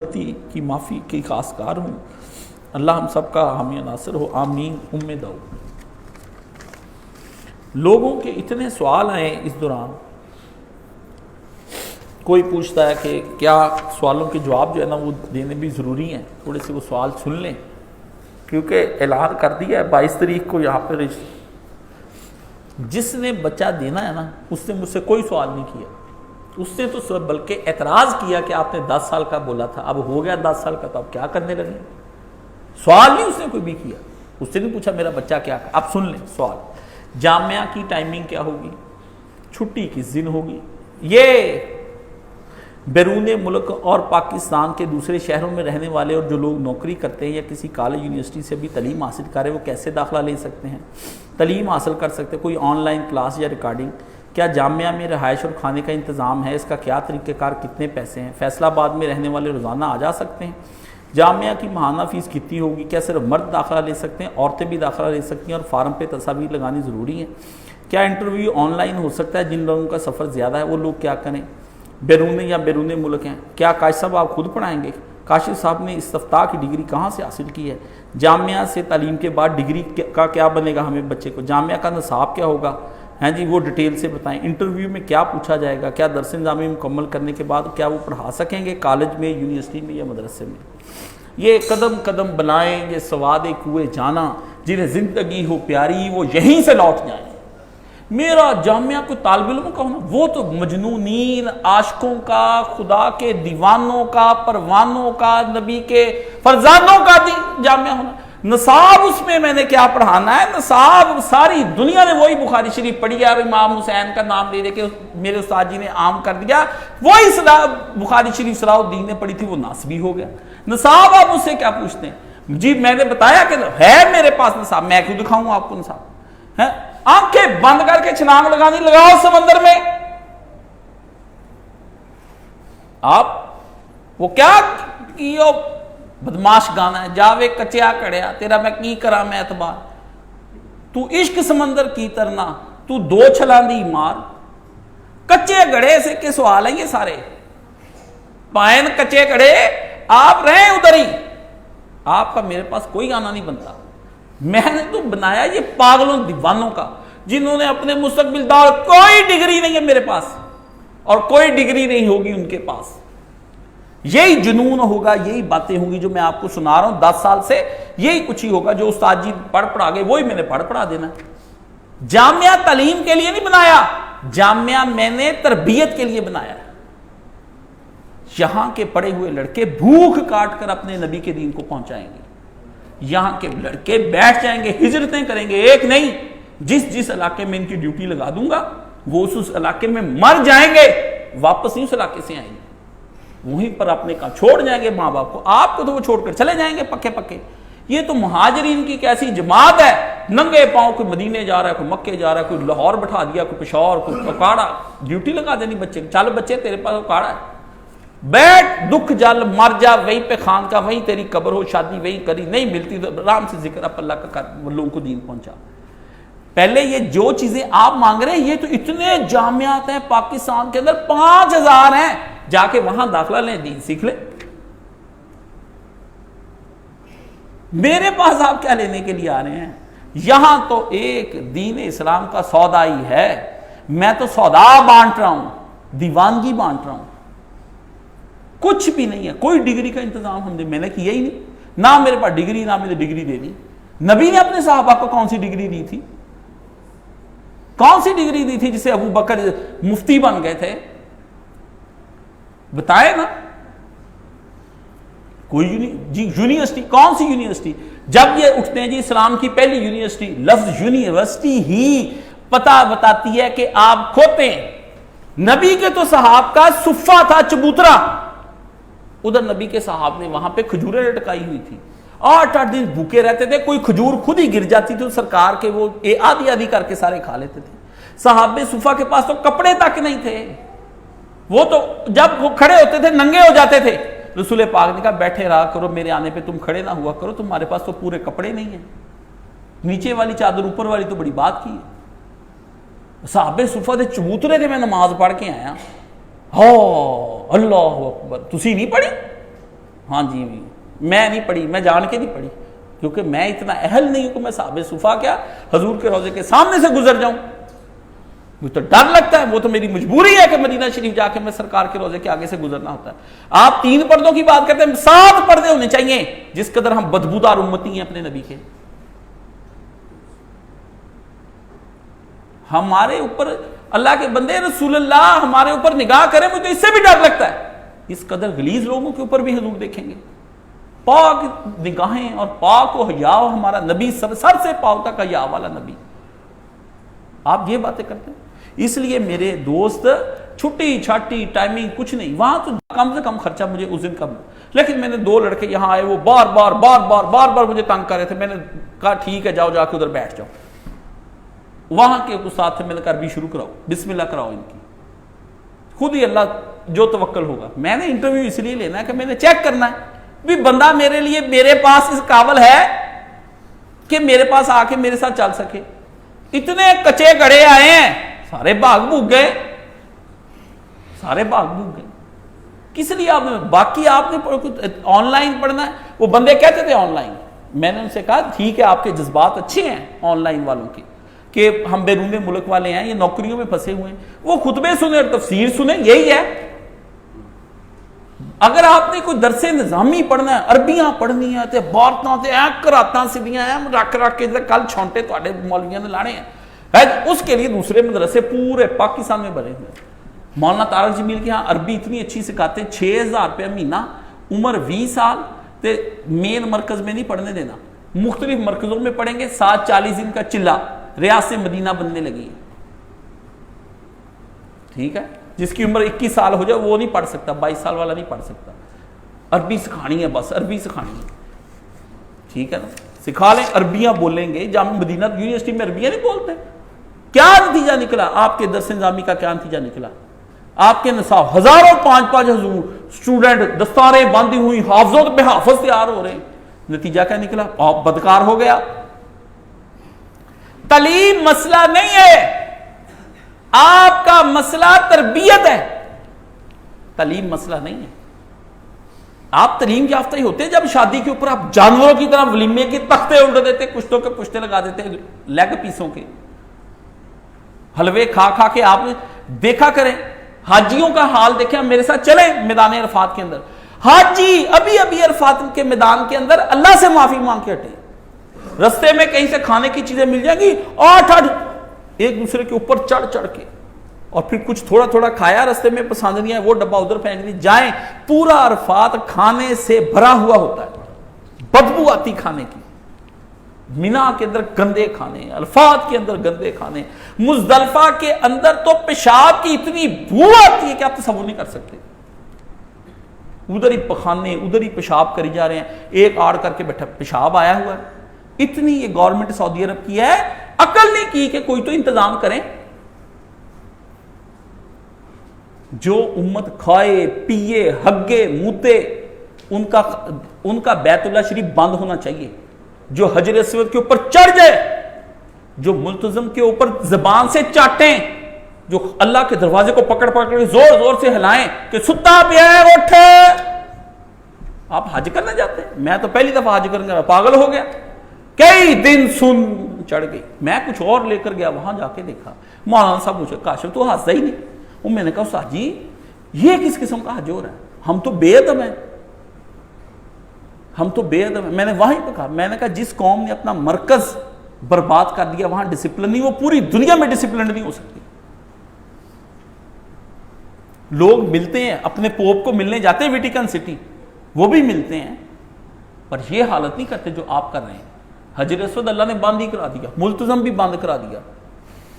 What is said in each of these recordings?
کی معافی کی خواستگار ہوں۔ اللہ ہم سب کا حامی ناصر ہو، آمین ام دعو۔ لوگوں کے اتنے سوال آئے اس دوران، کوئی پوچھتا ہے کہ کیا سوالوں کے جواب جو ہے نا وہ دینے بھی ضروری ہیں، تھوڑے سے وہ سوال سن لیں، کیونکہ اعلان کر دیا ہے 22 تاریخ کو یہاں پہ جس نے بچہ دینا ہے نا اس نے مجھ سے کوئی سوال نہیں کیا، اس نے تو بلکہ اعتراض کیا کہ آپ نے 10 سال کا بولا تھا، اب ہو گیا 10 سال کا تو اب کیا کرنے لگے۔ سوال نہیں اس نے کوئی بھی کیا، اس سے نہیں پوچھا میرا بچہ کیا۔ اب سن لیں سوال، جامعہ کی ٹائمنگ کیا ہوگی، چھٹی کس دن ہوگی، یہ بیرون ملک اور پاکستان کے دوسرے شہروں میں رہنے والے اور جو لوگ نوکری کرتے ہیں یا کسی کالج یونیورسٹی سے بھی تعلیم حاصل کر رہے ہیں وہ کیسے داخلہ لے سکتے ہیں، تعلیم حاصل کر سکتے ہیں، کوئی آن لائن کلاس یا ریکارڈنگ، کیا جامعہ میں رہائش اور کھانے کا انتظام ہے، اس کا کیا طریقہ کار، کتنے پیسے ہیں، فیصل آباد میں رہنے والے روزانہ آ جا سکتے ہیں، جامعہ کی ماہانہ فیس کتنی ہوگی، کیا صرف مرد داخلہ لے سکتے ہیں، عورتیں بھی داخلہ لے سکتی ہیں، اور فارم پہ تصاویر لگانی ضروری ہے، کیا انٹرویو آن لائن ہو سکتا ہے، جن لوگوں کا سفر زیادہ ہے وہ لوگ کیا کریں، بیرون یا بیرون ملک ہیں، کیا کاشف صاحب آپ خود پڑھائیں گے، کاشف صاحب نے استفتاء کی ڈگری کہاں سے حاصل کی ہے، جامعہ سے تعلیم کے بعد ڈگری کا کیا بنے گا ہمیں بچے کو، جامعہ کا نصاب کیا ہوگا، ہیں جی وہ ڈیٹیل سے بتائیں، انٹرویو میں کیا پوچھا جائے گا، کیا درس نظامی مکمل کرنے کے بعد کیا وہ پڑھا سکیں گے کالج میں، یونیورسٹی میں یا مدرسے میں۔ یہ قدم قدم بنائیں، یہ سواد کوئے جانا، جنہیں زندگی ہو پیاری وہ یہیں سے لوٹ جائیں۔ میرا جامعہ کوئی طالب علم کا ہونا، وہ تو مجنونین عاشقوں کا، خدا کے دیوانوں کا، پروانوں کا، نبی کے فرزانوں کا جامعہ ہونا۔ نصاب اس میں نے کیا پڑھانا ہے، نصاب ساری دنیا نے وہی بخاری شریف پڑھی ہے، اور امام حسین کا نام لے کے میرے استاد جی نے عام کر دیا، وہی بخاری شریف صلاح الدین نے پڑھی تھی وہ ناسبی ہو گیا۔ نصاب آپ اس سے کیا پوچھتے ہیں، جی میں نے بتایا کہ ہے میرے پاس نصاب، میں کیوں دکھاؤں آپ کو نصاب ہے، آنکھیں بند کر کے چھلانگ لگانی، لگاؤ سمندر میں۔ آپ وہ کیا کیو بدماش گانا ہے، جاوے کچیا کڑیا تیرا میں کی کرا میں اعتبار، تو عشق سمندر کی ترنا، تو دو چھلاندی مار، کچے گڑے سے کے سوال ہیں یہ سارے، پائن کچے گڑے آپ رہیں ادھر ہی، آپ کا میرے پاس کوئی گانا نہیں بنتا، میں نے تو بنایا یہ پاگلوں دیوانوں کا جنہوں نے اپنے مستقبل دار، کوئی ڈگری نہیں ہے میرے پاس اور کوئی ڈگری نہیں ہوگی ان کے پاس، یہی جنون ہوگا، یہی باتیں ہوں گی جو میں آپ کو سنا رہا ہوں 10 سال سے، یہی کچھ ہی ہوگا جو استاد جی پڑھا گئے وہی میں نے پڑھا دینا ہے۔ جامعہ تعلیم کے لیے نہیں بنایا، جامعہ میں نے تربیت کے لیے بنایا ہے۔ یہاں کے پڑھے ہوئے لڑکے بھوک کاٹ کر اپنے نبی کے دین کو پہنچائیں گے، یہاں کے لڑکے بیٹھ جائیں گے، ہجرتیں کریں گے، ایک نہیں، جس علاقے میں ان کی ڈیوٹی لگا دوں گا وہ اس علاقے میں مر جائیں گے، واپس نہیں اس علاقے سے آئیں گے، وہیں پر اپنے کا چھوڑ جائیں گے ماں باپ کو، آپ کو تو وہ چھوڑ کر چلے جائیں گے پکے پکے۔ یہ تو مہاجرین کی کیسی جماعت ہے، ننگے پاؤں کوئی مدینے جا رہا ہے، کوئی مکے جا رہا ہے، کوئی لاہور بٹھا دیا، کوئی پشاور، کوئی اکاڑا، ڈیوٹی لگا دینی بچے، چل بچے تیرے پاس اکاڑا ہے، بیٹھ دکھ جل مر جا، وہیں پہ خان کا وہیں تیری قبر ہو، شادی وہیں کری، نہیں ملتی تو آرام سے ذکر اپ اللہ کا کر، لوگوں کو دین پہنچا۔ پہلے یہ جو چیزیں آپ مانگ رہے ہیں، یہ تو اتنے جامعات ہیں پاکستان کے اندر، 5000 ہیں، جا کے وہاں داخلہ لیں، دین سیکھ لیں۔ میرے پاس آپ کیا لینے کے لیے آ رہے ہیں، یہاں تو ایک دین اسلام کا سودا ہی ہے، میں تو سودا بانٹ رہا ہوں، دیوانگی بانٹ رہا ہوں، کچھ بھی نہیں ہے، کوئی ڈگری کا انتظام میں نے کیا ہی نہیں، نہ میرے پاس ڈگری، نہ میں نے ڈگری دینی۔ نبی نے اپنے صحابہ کو کون سی ڈگری دی تھی، کون سی ڈگری دی تھی جسے ابو بکر مفتی بن گئے تھے، بتائے نا، کوئی یونیورسٹی، کون سی یونیورسٹی، جب یہ اٹھتے ہیں جی اسلام کی پہلی یونیورسٹی، لفظ یونیورسٹی ہی پتہ بتاتی ہے کہ آپ کھوتے ہیں۔ نبی کے تو صحاب کا صفہ تھا چبوترا، ادھر نبی کے صحاب نے وہاں پہ کھجوریں لٹکائی ہوئی تھی، 8 دن بھوکے رہتے تھے، کوئی کھجور خود ہی گر جاتی تھی تو سرکار کے وہ آدھی کر کے سارے کھا لیتے تھے۔ صحابہ صفہ کے پاس تو کپڑے تک نہیں تھے، وہ تو جب وہ کھڑے ہوتے تھے ننگے ہو جاتے تھے، رسول پاک نے کہا بیٹھے رہا کرو، میرے آنے پہ تم کھڑے نہ ہوا کرو، تمہارے پاس تو پورے کپڑے نہیں ہیں، نیچے والی چادر اوپر والی تو بڑی بات کی ہے۔ صحابہ صفہ دے چبوترے تھے، میں نماز پڑھ کے آیا، اللہ اکبر، تسی نہیں پڑھی، ہاں جی میں نہیں پڑھی، میں جان کے نہیں پڑھی، کیونکہ میں اتنا اہل نہیں ہوں کہ میں صحابہ صفا کیا حضور کے روضے کے سامنے سے گزر جاؤں. مجھے تو ڈر لگتا ہے، وہ تو میری مجبوری ہے کہ مدینہ شریف جا کے میں سرکار کے روضے کے آگے سے گزرنا ہوتا ہے. آپ 3 پردوں کی بات کرتے ہیں، 7 پردے ہونے چاہیے، جس قدر ہم بدبودار امتی ہیں اپنے نبی کے. ہمارے اوپر اللہ کے بندے رسول اللہ ہمارے اوپر نگاہ کریں، مجھے اس سے بھی ڈر لگتا ہے. اس قدر غلیظ لوگوں کے اوپر بھی حضور دیکھیں گے. پاک نگاہیں اور پاک و حیا ہمارا نبی، سر سے پاؤں تک حیا والا نبی. آپ یہ باتیں کرتے ہیں. اس لیے میرے دوست چھٹی چھاٹی ٹائمنگ کچھ نہیں، وہاں تو کم سے کم خرچہ مجھے اس دن کم. لیکن میں نے 2 لڑکے یہاں آئے، وہ بار بار مجھے تنگ کر رہے تھے. میں نے کہا ٹھیک ہے جاؤ، جا کے ادھر بیٹھ جاؤ. وہاں کے استاد تھے، میں نے کہا عربی شروع کراؤ، بسم اللہ کراؤ ان کی، خود ہی اللہ جو توکل ہوگا. میں نے انٹرویو اس لیے لینا ہے کہ میں نے چیک کرنا ہے بھی بندہ میرے لیے میرے پاس اس قابل ہے کہ میرے پاس آ کے میرے ساتھ چل سکے. اتنے کچے گڑے آئے ہیں، سارے بھاگ بھوگ گئے، کس لیے آپ نے؟ باقی آپ نے آن لائن پڑھنا ہے. وہ بندے کہتے تھے آن لائن، میں نے ان سے کہا ٹھیک ہے آپ کے جذبات اچھے ہیں آن لائن والوں کے کہ ہم بیرون ملک والے ہیں، یہ نوکریوں میں پھنسے ہوئے ہیں، وہ خطبے سنیں اور تفسیر سنیں، یہی ہے. اگر آپ نے کوئی درس نظامی پڑھنا ہے، عربیاں پڑھنی ہے تے عبارتاں تے کراتاں سیدھیاں رکھ کے کل چھونٹے تواڈے مولویاں نے لانے ہیں، اس کے لیے دوسرے مدرسے پورے پاکستان میں بنے ہوئے. مولانا طارق جمیل کے ہاں عربی اتنی اچھی سکھاتے ہیں، 6000 روپے مہینہ، عمر 20 سال، تے مین مرکز میں نہیں پڑھنے دینا، مختلف مرکزوں میں پڑھیں گے. 740 دن کا چلا، ریاست مدینہ بننے لگی ہے. ٹھیک ہے، جس کی عمر 21 سال ہو جائے وہ نہیں پڑھ سکتا، 22 سال والا نہیں پڑھ سکتا. عربی سکھانی ہے، بس عربی سکھانی ہے. ٹھیک ہے نا، سکھا لیں، عربیاں بولیں گے. جامعہ مدینہ یونیورسٹی میں عربیاں نہیں بولتے. کیا نتیجہ نکلا آپ کے درس نظامی کا؟ کیا نتیجہ نکلا؟ آپ کے نصاب ہزاروں 5 حضور اسٹوڈنٹ دستاریں باندھی ہوئی، حافظوں پہ حافظ تیار ہو رہے ہیں. نتیجہ کیا نکلا؟ آپ بدکار ہو گیا. تعلیم مسئلہ نہیں ہے، آپ کا مسئلہ تربیت ہے. تعلیم مسئلہ نہیں ہے. آپ تعلیم یافتہ ہی ہوتے جب شادی کے اوپر آپ جانوروں کی طرح ولیمے کے تختے الٹ دیتے، کشتوں کے پشتے لگا دیتے، لیگ پیسوں کے حلوے کھا کے. آپ دیکھا کریں حاجیوں کا حال دیکھیں، میرے ساتھ چلیں میدان عرفات کے اندر. حاجی ابھی عرفات کے میدان کے اندر اللہ سے معافی مانگ کے ہٹے، رستے میں کہیں سے کھانے کی چیزیں مل جائیں گی، 8 ایک دوسرے کے اوپر چڑھ کے، اور پھر کچھ تھوڑا کھایا رستے میں پسند نہیں ہے، وہ ڈبہ ادھر پھینک دی. جائیں، پورا عرفات کھانے سے بھرا ہوا ہوتا ہے، بدبو آتی کھانے کی. مینا کے اندر گندے کھانے، عرفات کے اندر گندے کھانے، مزدلفہ کے اندر تو پیشاب کی اتنی بو آتی ہے کہ آپ تصور نہیں کر سکتے. ادھر ہی پخانے، ادھر ہی پیشاب کری جا رہے ہیں، ایک آڑ کر کے بیٹھا پیشاب آیا ہوا ہے. اتنی یہ گورنمنٹ سعودی عرب کی ہے، عقل نہیں کی کہ کوئی تو انتظام کریں. جو امت کھائے پیے ہگے موتے، ان کا بیت اللہ شریف بند ہونا چاہیے. جو حجر اسود کے اوپر چڑھ جائے، جو ملتزم کے اوپر زبان سے چاٹیں، جو اللہ کے دروازے کو پکڑ کے زور سے ہلائیں کہ ستا پیا ہے اٹھ. آپ حج کرنا جاتے ہیں؟ میں تو پہلی دفعہ حج کرنے گیا، پاگل ہو گیا. کئی دن سن چڑھ گئی. میں کچھ اور لے کر گیا، وہاں جا کے دیکھا مولانا صاحب مجھے کاشف تو ہنستا ہی نہیں. اور میں نے کہا استاد جی یہ کس قسم کا حج ہو رہا ہے؟ ہم تو بے ادب ہیں، میں نے وہیں پہ کہا، میں نے کہا جس قوم نے اپنا مرکز برباد کر دیا وہاں ڈسپلن نہیں، وہ پوری دنیا میں ڈسپلن نہیں ہو سکتی. لوگ ملتے ہیں، اپنے پوپ کو ملنے جاتے ہیں ویٹیکن سٹی، وہ بھی ملتے ہیں، پر یہ حالت نہیں کرتے جو آپ کر رہے ہیں. حجر اسود اللہ نے بند ہی کرا دیا، ملتزم بھی بند کرا دیا.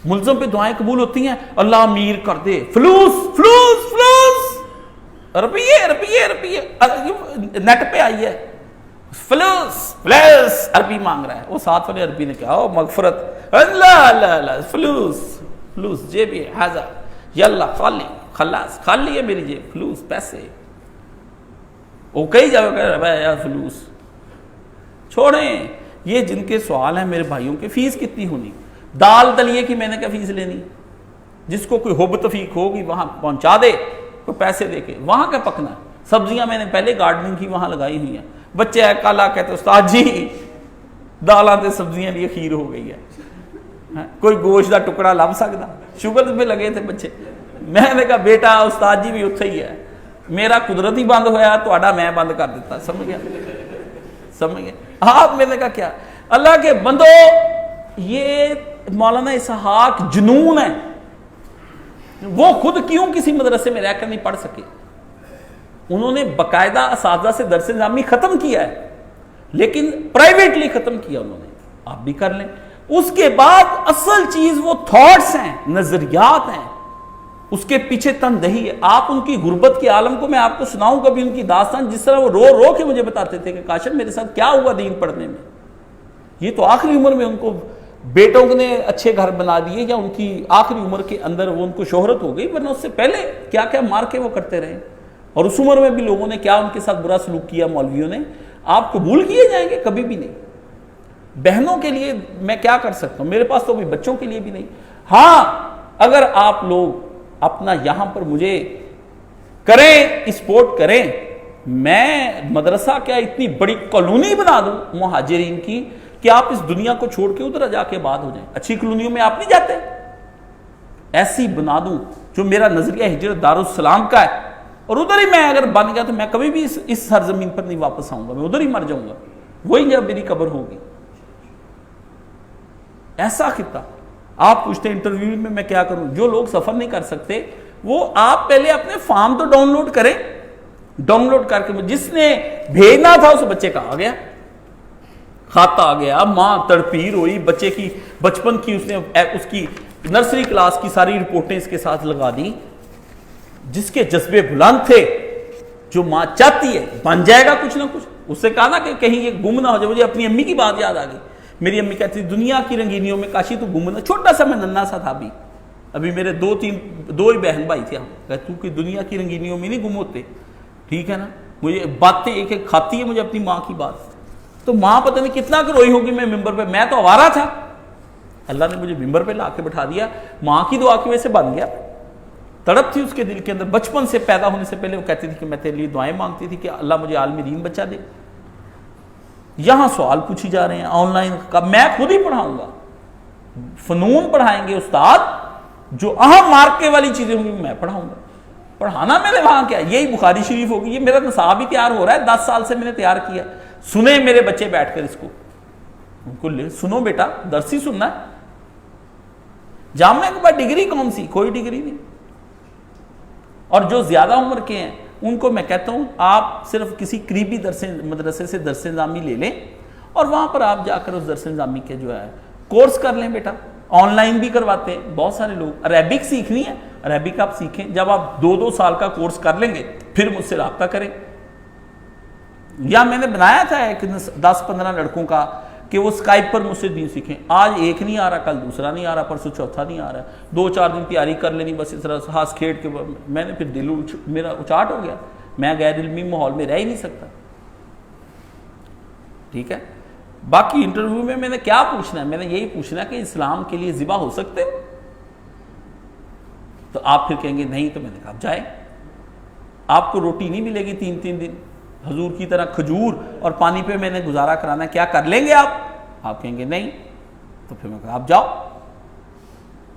ملزم پہ دعائیں قبول ہوتی ہیں، اللہ امیر کر دے، فلوس روپیے نیٹ پہ آئی ہے، فلوس عربی مانگ رہا ہے. وہ ساتھ والے عربی نے کہا مغفرت، اللہ فلوس جیبی حاضر، یاللہ خالی ہے میری جیب، فلوس پیسے. وہ کئی جگہ یار فلوس چھوڑیں. یہ جن کے سوال ہیں میرے بھائیوں کے، فیس کتنی ہونی؟ دال دلیے کی میں نے کیا فیس لینی؟ جس کو کوئی حب تفیق ہوگی وہاں پہنچا دے، کوئی پیسے دے کے. وہاں کیا پکنا ہے؟ سبزیاں میں نے پہلے گارڈننگ کی وہاں لگائی ہوئی ہیں. بچے ہے کالا کہتے استاد جی دالاں تے سبزیاں دی خیر ہو گئی ہے, کوئی گوشت دا ٹکڑا لب سکدا, شوگر پہ لگے تھے بچے. میں نے کہا بیٹا استاد جی بھی اتھے ہی ہے, میرا قدرت ہی بند ہویا تہاڈا میں بند کر دیتا. سمجھ گیا, سمجھ گئے آپ. میں نے کہا کیا اللہ کے بندو, یہ مولانا اسحاق جنون ہے. وہ خود کیوں کسی مدرسے میں رہ کر نہیں پڑھ سکے؟ انہوں نے باقاعدہ اساتذہ سے درس نظامی ختم کیا ہے, لیکن پرائیویٹلی ختم کیا انہوں نے. آپ بھی کر لیں. اس کے بعد اصل چیز وہ تھاٹس ہیں, نظریات ہیں, اس کے پیچھے تندہی ہے. آپ ان کی غربت کے عالم کو میں آپ کو سناؤں کبھی ان کی داستان, جس طرح وہ رو رو کے مجھے بتاتے تھے کہ کاشف میرے ساتھ کیا ہوا دین پڑھنے میں. یہ تو آخری عمر میں ان کو بیٹوں نے اچھے گھر بنا دیے, یا ان کی آخری عمر کے اندر وہ ان کو شہرت ہو گئی, ورنہ اس سے پہلے کیا کیا مار کے وہ کرتے رہے. اور اس عمر میں بھی لوگوں نے کیا ان کے ساتھ برا سلوک کیا مولویوں نے, آپ قبول کیے جائیں گے؟ کبھی بھی نہیں. بہنوں کے لیے میں کیا کر سکتا ہوں, میرے پاس تو بھی بچوں کے لیے بھی نہیں. ہاں اگر آپ لوگ اپنا یہاں پر مجھے کریں, سپورٹ کریں, میں مدرسہ کیا اتنی بڑی کالونی بنا دوں مہاجرین کی کہ آپ اس دنیا کو چھوڑ کے ادھر جا کے آباد ہو جائیں. اچھی کالونیوں میں آپ نہیں جاتے, ایسی بنا دوں جو میرا نظریہ ہجرت دارالسلام کا ہے, اور ادھر ہی میں اگر بن گیا تو میں کبھی بھی اس سرزمین پر نہیں واپس آؤں گا, میں ادھر ہی مر جاؤں گا, وہی جب میری قبر ہوگی. ایسا خطہ. آپ پوچھتے ہیں انٹرویو میں کیا کروں. جو لوگ سفر نہیں کر سکتے وہ آپ پہلے اپنے فارم تو ڈاؤن لوڈ کریں, ڈاؤن لوڈ کر کے جس نے بھیجنا تھا اس بچے کا آ گیا, کھاتا آ گیا, ماں تڑپی روئی, بچے کی بچپن کی اس نے اس کی نرسری کلاس کی ساری رپورٹیں اس کے ساتھ لگا دی. جس کے جذبے بلند تھے, جو ماں چاہتی ہے بن جائے گا کچھ نہ کچھ. اس سے کہا نا کہ کہیں یہ گم نہ ہو جائے. مجھے اپنی امی کی بات یاد آ گئی. میری امی کہتی دنیا کی رنگینیوں میں کاشی تو گم نہ, چھوٹا سا میں ننھا سا تھا, ابھی میرے دو ہی بہن بھائی تھے. تو کہ دنیا کی رنگینیوں میں نہیں گم ہوتے, ٹھیک ہے نا. مجھے باتیں ایک ایک کھاتی ہے مجھے اپنی ماں کی بات. تو ماں پتہ نہیں کتنا کہ روئی ہوگی میں ممبر پہ, میں تو آوارہ تھا, اللہ نے مجھے ممبر پہ لا کے بٹھا دیا. ماں کی دعا کی وجہ سے بن گیا. تڑپ تھی اس کے دل کے اندر, بچپن سے پیدا ہونے سے پہلے وہ کہتی تھی کہ میں تیرے لیے دعائیں مانگتی تھی کہ اللہ مجھے عالم دین بچا دے. یہاں سوال پوچھی جا رہے ہیں آن لائن, میں خود ہی پڑھاؤں گا. فنون پڑھائیں گے استاد, جو اہم مارکے والی چیزیں ہوں گی میں پڑھاؤں گا. پڑھانا میں نے وہاں کیا, یہی بخاری شریف ہوگی, یہ میرا نصاب ہی تیار ہو رہا ہے, 10 سال سے میں نے تیار کیا. سنیں میرے بچے بیٹھ کر اس کو, ان کو سنو بیٹا, درس ہی سننا ہے. جامعہ کے بعد ڈگری کون سی, کوئی ڈگری نہیں. اور جو زیادہ عمر کے ہیں ان کو میں کہتا ہوں آپ صرف کسی قریبی مدرسے سے درس نظامی لے لیں, اور وہاں پر آپ جا کر اس درس نظامی کے جو ہے کورس کر لیں. بیٹا آن لائن بھی کرواتے ہیں بہت سارے لوگ. عربک سیکھنی ہے, عربک آپ سیکھیں. جب آپ 2 سال کا کورس کر لیں گے پھر مجھ سے رابطہ کریں. یا میں نے بنایا تھا ایک 10-15 لڑکوں کا کہ وہ اسکائپ پر مجھ سے دین سیکھیں. آج ایک نہیں آ رہا, کل دوسرا نہیں آ رہا, پرسوں چوتھا نہیں آ رہا. 2-4 دن تیاری کر لینی بس اس طرح ہاس کھیڑ کے. میں نے پھر دل میرا اچاٹ ہو گیا, میں غیر علمی ماحول میں رہ ہی نہیں سکتا. ٹھیک ہے. باقی انٹرویو میں نے کیا پوچھنا ہے, میں نے یہی پوچھنا ہے کہ اسلام کے لیے ذبح ہو سکتے ہو. تو آپ پھر کہیں گے نہیں, تو میں نے کہا جائیں. آپ کو روٹی نہیں ملے گی 3 دن, حضور کی طرح کھجور اور پانی پہ میں نے گزارا کرانا ہے, کیا کر لیں گے آپ؟ آپ کہیں گے نہیں. تو پھر میں کہا آپ جاؤ.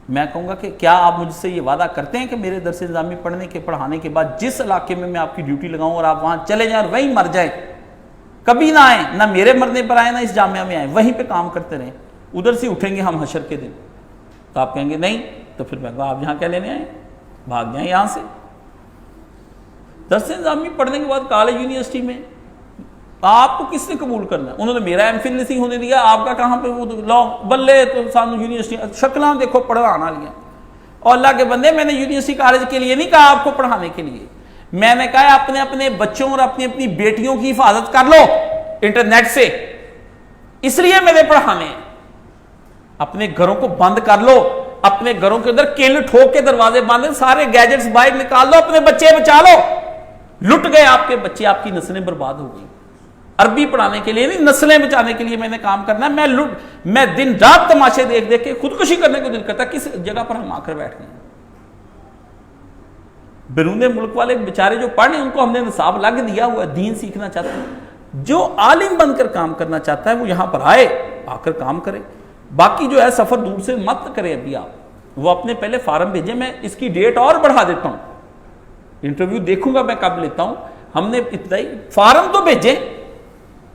میں کہوں گا کہ کیا آپ مجھ سے یہ وعدہ کرتے ہیں کہ میرے درس نظامی پڑھانے کے بعد جس علاقے میں آپ کی ڈیوٹی لگاؤں اور آپ وہاں چلے جائیں اور وہیں مر جائیں, کبھی نہ آئیں, نہ میرے مرنے پر آئیں نہ اس جامعہ میں آئیں, وہیں پہ کام کرتے رہیں, ادھر سے اٹھیں گے ہم حشر کے دن؟ تو آپ کہیں گے نہیں. تو پھر میں کہا آپ یہاں کیا لینے آئے, بھاگ جائیں یہاں سے. درس نظامی پڑھنے کے بعد کالج یونیورسٹی میں آپ کو کس نے قبول کرنا ہے؟ انہوں نے میرا ایم فل نہیں ہونے دیا, آپ کا کہاں پہ وہ لا بلے تو سانو یونیورسٹی شکلاں دیکھو پڑھانا لیا. اور اللہ کے بندے, میں نے یونیورسٹی کالج کے لیے نہیں کہا آپ کو پڑھانے کے لیے, میں نے کہا اپنے اپنے بچوں اور اپنی اپنی بیٹیوں کی حفاظت کر لو انٹرنیٹ سے, اس لیے میرے پڑھانے ہیں. اپنے گھروں کو بند کر لو, اپنے گھروں کے اندر کل ٹھوک کے دروازے بند, سارے گیجٹس باہر نکال لو, اپنے بچے بچا لو. لٹ گئے آپ کے بچے, آپ کی نسلیں برباد ہو گئی. عربی پڑھانے کے لیے نہیں, نسلیں بچانے کے لیے میں نے کام کرنا ہے. میں دن رات تماشے دیکھ دیکھ کے خودکشی کرنے کو دل کرتا ہے. کس جگہ پر ہم آ کر بیٹھ گئے. بیرون ملک والے بیچارے جو پڑھ رہے ہیں ان کو ہم نے نصاب الگ دیا ہوا ہے، دین سیکھنا چاہتے ہیں، جو عالم بن کر کام کرنا چاہتا ہے وہ یہاں پر آئے، آ کر کام کرے، باقی جو ہے سفر دور سے مت کریں ابھی آپ، وہ اپنے پہلے فارم بھیجیں، میں اس کی ڈیٹ اور بڑھا دیتا ہوں، انٹرویو دیکھوں گا میں کب لیتا ہوں، ہم نے ابتدائی فارم تو بھیجیں،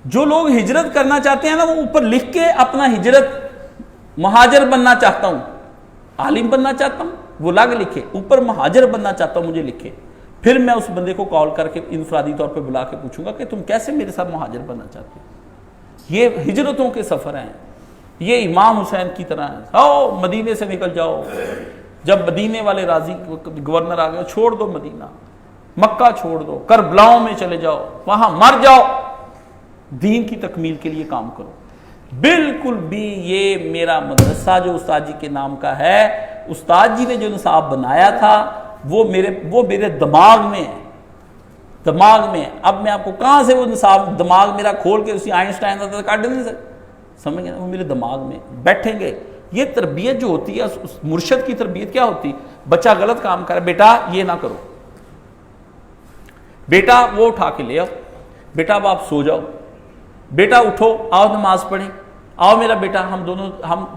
جو لوگ ہجرت کرنا چاہتے ہیں نا وہ اوپر لکھ کے اپنا ہجرت مہاجر بننا چاہتا ہوں، عالم بننا چاہتا ہوں وہ الگ لکھے، اوپر مہاجر بننا چاہتا ہوں مجھے لکھے، پھر میں اس بندے کو کال کر کے انفرادی طور پہ بلا کے پوچھوں گا کہ تم کیسے میرے ساتھ مہاجر بننا چاہتے ہو۔ یہ ہجرتوں کے سفر ہیں، یہ امام حسین کی طرح ہے، آؤ مدینے سے نکل جاؤ، جب مدینے والے راضی گورنر آ گئے چھوڑ دو مدینہ، مکہ چھوڑ دو، کربلاؤں میں چلے جاؤ، وہاں مر جاؤ، دین کی تکمیل کے لیے کام کرو۔ بالکل بھی یہ میرا مدرسہ جو استاد جی کے نام کا ہے، استاد جی نے جو نصاب بنایا تھا وہ میرے دماغ میں ہے، دماغ میں۔ اب میں آپ کو کہاں سے وہ نصاب دماغ میرا کھول کے اسی آئنسٹائن کا کاٹ نہیں سکتا، سمجھ گئے نا، وہ میرے دماغ میں بیٹھیں گے۔ یہ تربیت جو ہوتی ہے اس مرشد کی تربیت کیا ہوتی، بچہ غلط کام کرے، بیٹا یہ نہ کرو، بیٹا وہ اٹھا کے لے آؤ، بیٹا اب آپ سو جاؤ، بیٹا اٹھو آؤ نماز پڑھیں، آؤ میرا بیٹا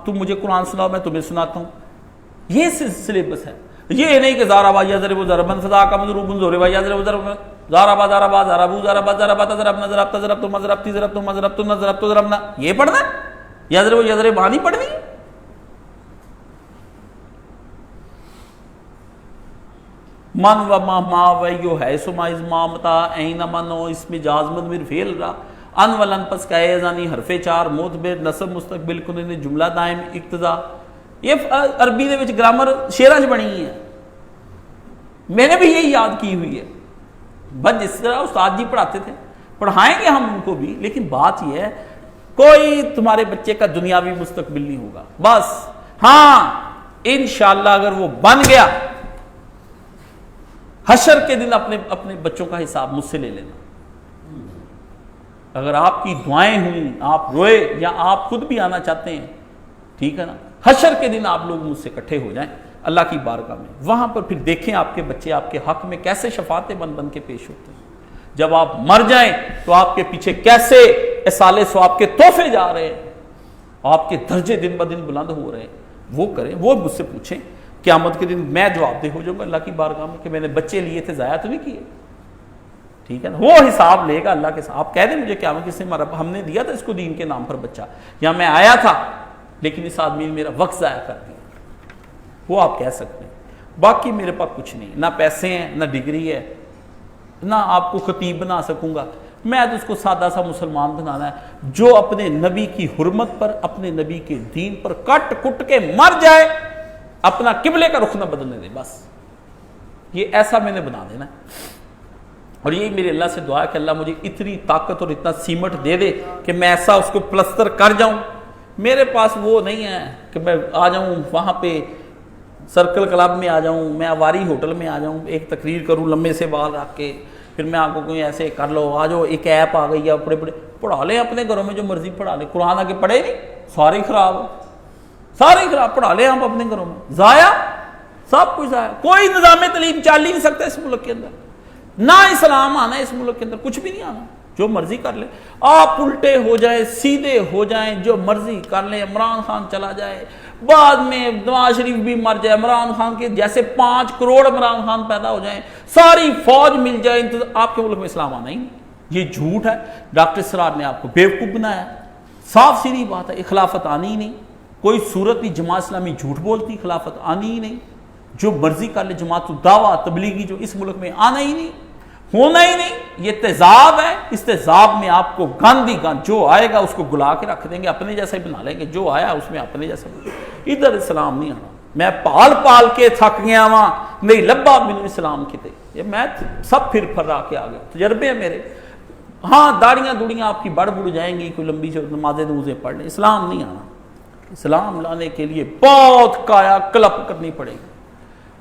تم مجھے قرآن سناؤ میں تمہیں سناتا ہوں۔ یہ سلیبس ہے، یہ نہیں کہ زارابا یضرب ضربا فذاک مضروب ضربا یضرب ضربا زارابا زارابا ضربوا ضربا ضربا ضربنا ضربت ضربتم ضربتی ضربتم ضربتن ضربت ضربنا، یہ پڑھنا ہے، یضرب یضربا نہیں پڑھنی۔ من و ما ویو ہے سما از ما متا این منو اس میں جازمند میر فعل را ان ولن پس کا ایزانی حرف چار معتبر نصب مستقبل کنن جملہ دائم اقتضا۔ یہ عربی دے وچ گرامر شیراں وچ بنی ہے، میں نے بھی یہی یاد کی ہوئی ہے، بس جس طرح استاد جی پڑھاتے تھے پڑھائیں گے ہم ان کو بھی، لیکن بات یہ ہے کوئی تمہارے بچے کا دنیاوی مستقبل نہیں ہوگا، بس ہاں انشاءاللہ اگر وہ بن گیا حشر کے دن اپنے بچوں کا حساب مجھ سے لے لینا، اگر آپ کی دعائیں ہوئیں، آپ روئے یا آپ خود بھی آنا چاہتے ہیں، ٹھیک ہے نا، حشر کے دن آپ لوگ مجھ سے اکٹھے ہو جائیں اللہ کی بارگاہ میں، وہاں پر پھر دیکھیں آپ کے بچے آپ کے حق میں کیسے شفاعتیں بن کے پیش ہوتے ہیں، جب آپ مر جائیں تو آپ کے پیچھے کیسے اصالے ثواب کے تحفے جا رہے ہیں، آپ کے درجے دن بدن بلند ہو رہے ہیں، وہ کریں، وہ مجھ سے پوچھیں، قیامت کے دن میں جواب دہ ہو جاؤں گا اللہ کی بارگاہ میں کہ میں نے بچے لیے تھے ضائع تو نہیں کیے، ٹھیک ہے نا، وہ حساب لے گا اللہ کے ساتھ۔ آپ کہہ دیں مجھے قیامت کس نے مارا، ہم نے دیا تھا اس کو دین کے نام پر بچہ، یا میں آیا تھا لیکن اس آدمی نے میرا وقت ضائع کر دیا، وہ آپ کہہ سکتے ہیں۔ باقی میرے پاس کچھ نہیں، نہ پیسے ہیں، نہ ڈگری ہے، نہ آپ کو خطیب بنا سکوں گا، میں تو اس کو سادہ سا مسلمان بنانا ہے جو اپنے نبی کی حرمت پر، اپنے نبی کے دین پر کٹ کٹ کے مر جائے، اپنا قبلے کا رخ نہ بدلنے دے، بس یہ ایسا میں نے بنا دینا ہے۔ اور یہی میرے اللہ سے دعا ہے کہ اللہ مجھے اتنی طاقت اور اتنا سیمٹ دے دے کہ میں ایسا اس کو پلستر کر جاؤں۔ میرے پاس وہ نہیں ہے کہ میں آ جاؤں وہاں پہ سرکل کلب میں آ جاؤں، میں آواری ہوٹل میں آ جاؤں، ایک تقریر کروں لمبے سے بال رکھ کے، پھر میں آپ کو کوئی ایسے کر لو، آ جاؤ ایک ایپ آ گئی ہے، بڑے بڑے پڑھا لیں اپنے گھروں میں جو مرضی پڑھا لیں، قرآن آگے پڑھے نہیں، سارے خراب، سارے خراب، پڑھا لیں آپ اپنے گھروں میں، ضائع، سب کچھ ضائع، کوئی نظام تعلیم چل ہی نہیں سکتا اس ملک کے اندر، نہ اسلام آنا ہے اس ملک کے اندر، کچھ بھی نہیں آنا، جو مرضی کر لیں، آپ الٹے ہو جائیں، سیدھے ہو جائیں، جو مرضی کر لیں، عمران خان چلا جائے، بعد میں نواز شریف بھی مر جائے، عمران خان کے جیسے 5 کروڑ عمران خان پیدا ہو جائیں، ساری فوج مل جائے، آپ کے ملک میں اسلام آنا ہی نہیں، یہ جھوٹ ہے، ڈاکٹر سرار نے آپ کو بیوقوف بنایا، صاف سیدھی بات ہے، خلافت آنی ہی نہیں، کوئی صورت بھی جماعت اسلامی جھوٹ بولتی، خلافت آنی ہی نہیں، جو مرضی کر لے، جماعت الدعوہ تبلیغی جو اس ملک میں آنا ہی نہیں، ہونا ہی نہیں، یہ تیزاب ہے، اس تیزاب میں آپ کو گند ہی گند، جو آئے گا اس کو گلا کے رکھ دیں گے، اپنے جیسا ہی بنا لیں گے، جو آیا اس میں اپنے جیسا بنا، ادھر اسلام نہیں آنا، میں پال پال کے تھک گیا وہاں، نہیں لبا مینوں اسلام کتے، یہ میں سب پھر پھرا کے آ گیا، تجربے ہیں میرے، ہاں داڑیاں دوڑیاں آپ کی بڑھ جائیں گی، کوئی لمبی نمازیں نمازیں پڑھ لیں، اسلام نہیں آنا، اسلام لانے کے لیے بہت کایا کلپ کرنی پڑے گی،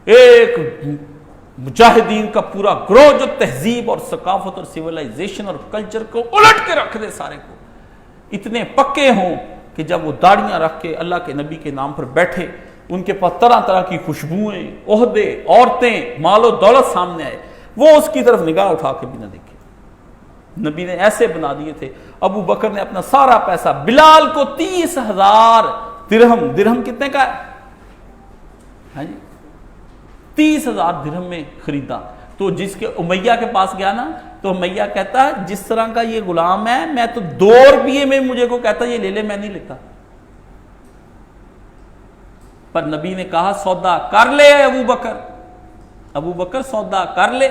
ایک مجاہدین کا پورا گروہ جو تہذیب اور ثقافت اور سیولائزیشن اور کلچر کو الٹ کے رکھ دے، سارے کو اتنے پکے ہوں کہ جب وہ داڑیاں رکھ کے اللہ کے نبی کے نام پر بیٹھے، ان کے پاس طرح طرح کی خوشبوئیں، عہدے، عورتیں، مال و دولت سامنے آئے، وہ اس کی طرف نگاہ اٹھا کے بھی نہ دیکھے۔ نبی نے ایسے بنا دیے تھے۔ ابو بکر نے اپنا سارا پیسہ بلال کو 30,000 درہم، درہم کتنے کا ہے؟ ہاں جی 30,000 درہم میں خریدا۔ تو جس کے امیہ کے پاس گیا نا، تو امیہ کہتا ہے جس طرح کا یہ غلام ہے، میں تو 2 روپیے میں مجھے کو کہتا یہ لے لے، میں نہیں لیتا۔ پر نبی نے کہا سودا کر لے ابو بکر، ابو بکر سودا کر لے،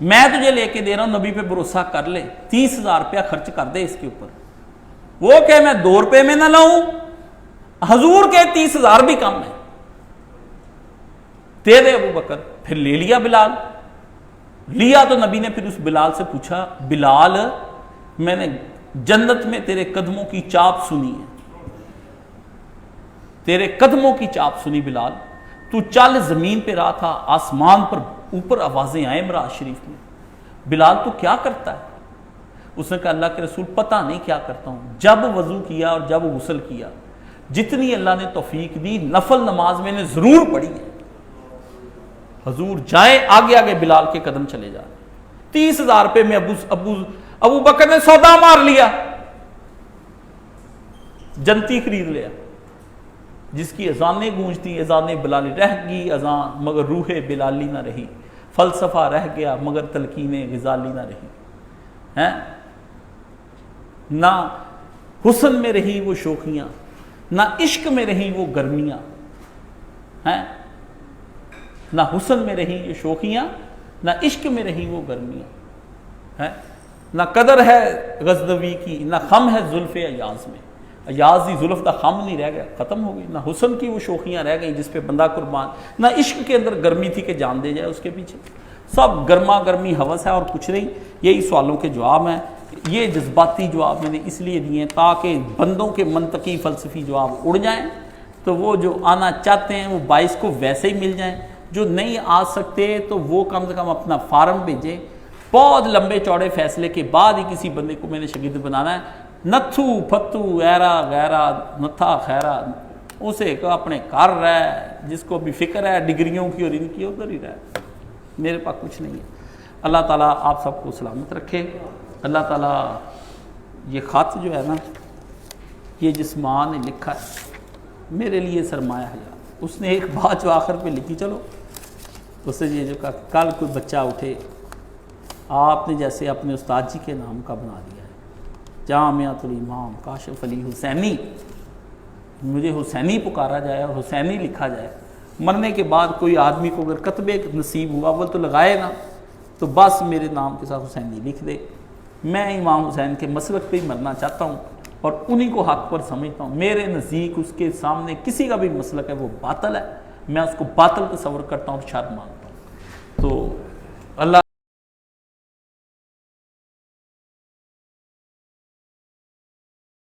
میں تجھے لے کے دے رہا ہوں، نبی پہ بھروسہ کر لے، 30,000 روپیہ خرچ کر دے اس کے اوپر۔ وہ کہ میں 2 روپے میں نہ لاؤں، حضور کے 30,000 بھی کم ہے، دے دے ابو بکر۔ پھر لے لیا بلال، لیا تو نبی نے پھر اس بلال سے پوچھا، بلال میں نے جنت میں تیرے قدموں کی چاپ سنی ہے، تیرے قدموں کی چاپ سنی بلال، تو چل زمین پہ رہا تھا، آسمان پر اوپر آوازیں آئیں معراج شریف میں، بلال تو کیا کرتا ہے؟ اس نے کہا اللہ کے رسول پتہ نہیں کیا کرتا ہوں، جب وضو کیا اور جب غسل کیا، جتنی اللہ نے توفیق دی نفل نماز میں نے ضرور پڑھی ہے۔ حضور جائیں آگے آگے بلال کے قدم چلے جا، 30,000 روپے میں ابو بکر نے سودا مار لیا، جنتی خرید لیا، جس کی اذانیں گونجتی، اذانیں بلالی رہ گئی اذان مگر روح بلالی نہ رہی، فلسفہ رہ گیا مگر تلقین غزالی نہ رہی، نہ حسن میں رہی وہ شوخیاں، نہ عشق میں رہی وہ گرمیاں، نہ حسن میں رہی یہ شوخیاں، نہ عشق میں رہی وہ گرمیاں، نہ قدر ہے غزنوی کی، نہ خم ہے زلف ایاز میں، ایاز دی زلف دا خم نہیں رہ گیا، ختم ہو گئی، نہ حسن کی وہ شوخیاں رہ گئی جس پہ بندہ قربان، نہ عشق کے اندر گرمی تھی کہ جان دے جائے اس کے پیچھے، سب گرما گرمی ہوس ہے اور کچھ نہیں۔ یہی سوالوں کے جواب ہیں، یہ جذباتی جواب میں نے اس لیے دیے تاکہ بندوں کے منطقی فلسفی جواب اڑ جائیں، تو وہ جو آنا چاہتے ہیں وہ 22 کو ویسے ہی مل جائیں، جو نہیں آ سکتے تو وہ کم سے کم اپنا فارم بھیجیں۔ بہت لمبے چوڑے فیصلے کے بعد ہی کسی بندے کو میں نے شاگرد بنانا ہے، نتھو پھتو ایرا غیرا نتھا خیرا، اسے کہ اپنے گھر رہ، جس کو بھی فکر ہے ڈگریوں کی اور ان کی ادھر ہی رہ، میرے پاس کچھ نہیں ہے۔ اللہ تعالیٰ آپ سب کو سلامت رکھے۔ اللہ تعالیٰ یہ خط جو ہے نا، یہ جس ماں نے لکھا ہے میرے لیے سرمایہ حیات، اس نے ایک بات جو آخر پہ لکھی، چلو اس سے یہ جو کہا کل کوئی بچہ اٹھے آپ نے جیسے اپنے استاد جی کے نام کا بنا دیا ہے، جامعۃ الامام کاشف علی حسینی، مجھے حسینی پکارا جائے اور حسینی لکھا جائے، مرنے کے بعد کوئی آدمی کو اگر کتبے نصیب ہوا اول تو لگائے نا، تو بس میرے نام کے ساتھ حسینی لکھ دے۔ میں امام حسین کے مسلک پہ ہی مرنا چاہتا ہوں اور انہی کو حق پر سمجھتا ہوں، میرے نزدیک اس کے سامنے کسی کا بھی مسلک ہے وہ باطل ہے، میں اس کو باطل تصور کرتا ہوں اور شرم مانتا ہوں۔ تو اللہ